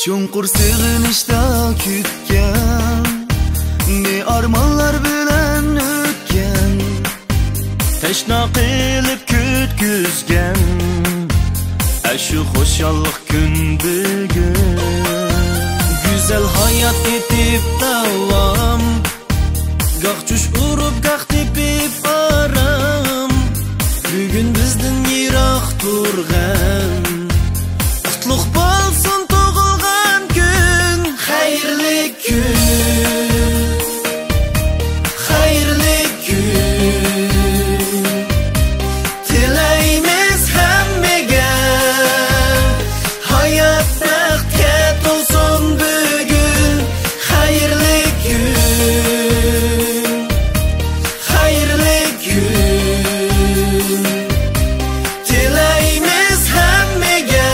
Chunqur sig'inishda kutgan, ne armonlar bilan o'tgan, tashna qilib kutkizgan shu xushallik kun bugun. Güzel hayat etib davom, goh chush urib goh tepib aram. Bugun bizdan yiroq turgan, qutlug' bo'lsin tug'ilgan kun. Xayrli kun, xayrli kun tilaymiz hammaga. Hayot baxtga to'lsin bugun. Xayrli kun, xayrli kun tilaymiz hammaga.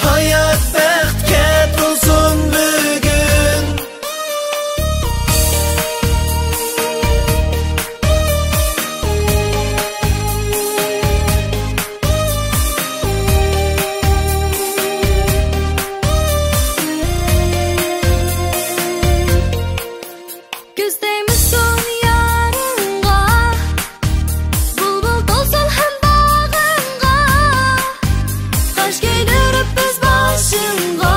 Hayot baxtga to'lsin bugun. Ko'zdaymiz son yarınga, bulbul to'lsin ham bag'inga. Qosh keltirib biz boshimga,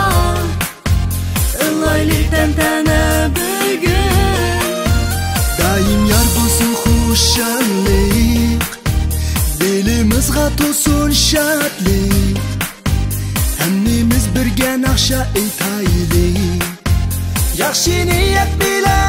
iloylik tantana bugun. Daim yar bo'lsin xushallik, dilimizga to'lsin shodlik. Hammamiz birga naqsha aytaylik, yaxshi niyat bilan